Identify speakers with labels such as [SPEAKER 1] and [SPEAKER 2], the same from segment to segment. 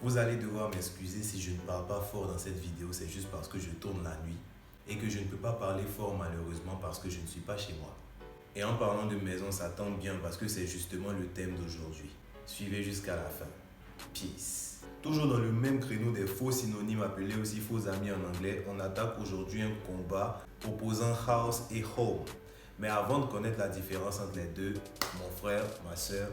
[SPEAKER 1] Vous allez devoir m'excuser si je ne parle pas fort dans cette vidéo, c'est juste parce que je tourne la nuit et que je ne peux pas parler fort malheureusement parce que je ne suis pas chez moi. Et en parlant de maison, ça tombe bien parce que c'est justement le thème d'aujourd'hui. Suivez jusqu'à la fin. Peace. Toujours dans le même créneau des faux synonymes appelés aussi faux amis en anglais, on attaque aujourd'hui un combat opposant house et home. Mais avant de connaître la différence entre les deux, mon frère, ma soeur,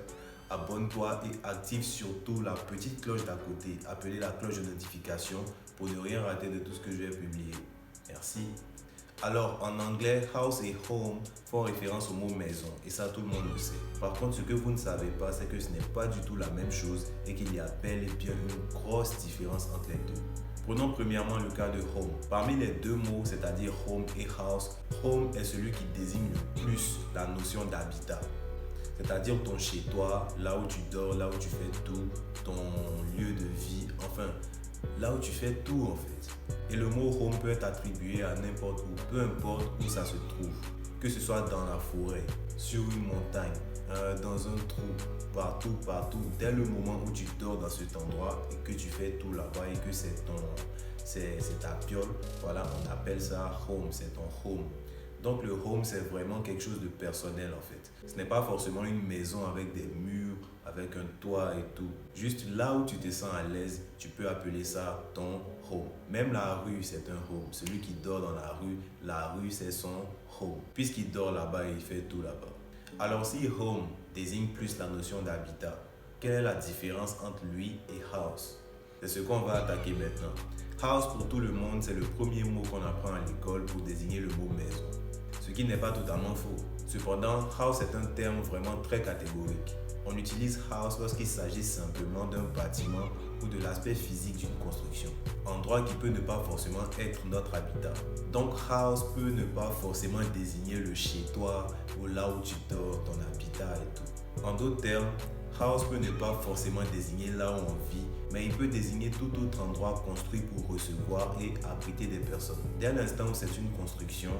[SPEAKER 1] abonne-toi et active surtout la petite cloche d'à côté, appelée la cloche de notification, pour ne rien rater de tout ce que je vais publier. Merci. Alors, en anglais, house et home font référence au mot maison, et ça tout le monde le sait. Par contre, ce que vous ne savez pas, c'est que ce n'est pas du tout la même chose et qu'il y a bel et bien une grosse différence entre les deux. Prenons premièrement le cas de home. Parmi les deux mots, c'est-à-dire home et house, home est celui qui désigne le plus la notion d'habitat. C'est-à-dire ton chez-toi, là où tu dors, là où tu fais tout, ton lieu de vie, enfin, là où tu fais tout en fait. Et le mot home peut être attribué à n'importe où, peu importe où ça se trouve. Que ce soit dans la forêt, sur une montagne, dans un trou, partout. Dès le moment où tu dors dans cet endroit et que tu fais tout là-bas et que c'est ta piole, voilà, on appelle ça home, c'est ton home. Donc le home, c'est vraiment quelque chose de personnel en fait. Ce n'est pas forcément une maison avec des murs, avec un toit et tout. Juste là où tu te sens à l'aise, tu peux appeler ça ton home. Même la rue, c'est un home. Celui qui dort dans la rue c'est son home. Puisqu'il dort là-bas, il fait tout là-bas. Alors si home désigne plus la notion d'habitat, quelle est la différence entre lui et house? C'est ce qu'on va attaquer maintenant. House pour tout le monde, c'est le premier mot qu'on apprend à l'école pour désigner le mot maison. Ce qui n'est pas totalement faux. Cependant, house est un terme vraiment très catégorique. On utilise house lorsqu'il s'agit simplement d'un bâtiment ou de l'aspect physique d'une construction. Endroit qui peut ne pas forcément être notre habitat. Donc house peut ne pas forcément désigner le chez-toi ou là où tu dors, ton habitat et tout. En d'autres termes, house peut ne pas forcément désigner là où on vit, mais il peut désigner tout autre endroit construit pour recevoir et abriter des personnes. Dès l'instant où c'est une construction,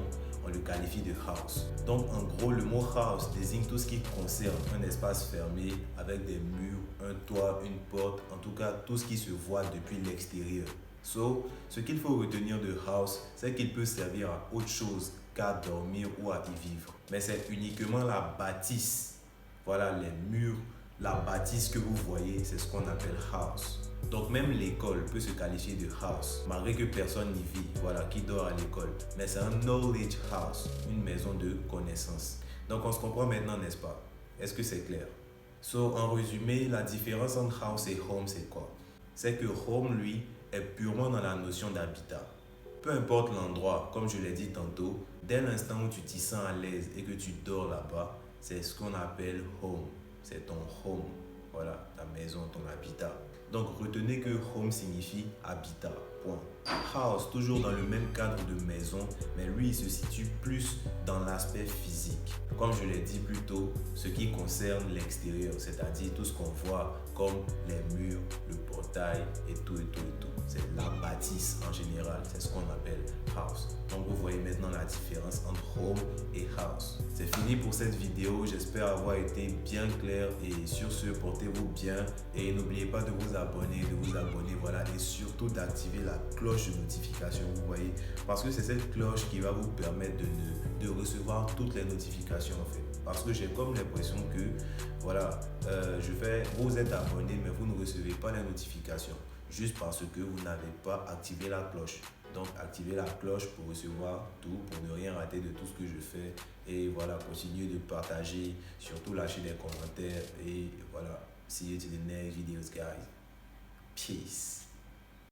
[SPEAKER 1] on le qualifie de house. Donc en gros, le mot house désigne tout ce qui concerne un espace fermé avec des murs, un toit, une porte, en tout cas tout ce qui se voit depuis l'extérieur. Ce qu'il faut retenir de house, c'est qu'il peut servir à autre chose qu'à dormir ou à y vivre. Mais c'est uniquement la bâtisse, voilà les murs, la bâtisse que vous voyez, c'est ce qu'on appelle house. Donc même l'école peut se qualifier de house, malgré que personne n'y vit, voilà, qui dort à l'école. Mais c'est un knowledge house, une maison de connaissances. Donc on se comprend maintenant, n'est-ce pas? Est-ce que c'est clair? En résumé, la différence entre house et home, c'est quoi? C'est que home, lui, est purement dans la notion d'habitat. Peu importe l'endroit, comme je l'ai dit tantôt, dès l'instant où tu t'y sens à l'aise et que tu dors là-bas, c'est ce qu'on appelle home. C'est ton home, voilà, ta maison, ton habitat. Donc retenez que home signifie habitat, point. House, toujours dans le même cadre de maison, mais lui il se situe plus dans l'aspect physique. Comme je l'ai dit plus tôt, ce qui concerne l'extérieur, c'est-à-dire tout ce qu'on voit comme les murs, le portail et tout. C'est la bâtisse en général, c'est ce qu'on appelle house. Donc vous voyez maintenant la différence entre home et house. C'est fini pour cette vidéo, j'espère avoir été bien clair et sur ce, portez-vous bien et n'oubliez pas de vous abonner, voilà, et surtout d'activer la cloche de notification, vous voyez, parce que c'est cette cloche qui va vous permettre de recevoir toutes les notifications en fait. Parce que j'ai comme l'impression que, voilà, vous êtes abonné mais vous ne recevez pas les notifications. Juste parce que vous n'avez pas activé la cloche. Donc activez la cloche pour recevoir tout, pour ne rien rater de tout ce que je fais. Et voilà, continuez de partager, surtout lâcher des commentaires. Et voilà, see you to the next videos guys. Peace.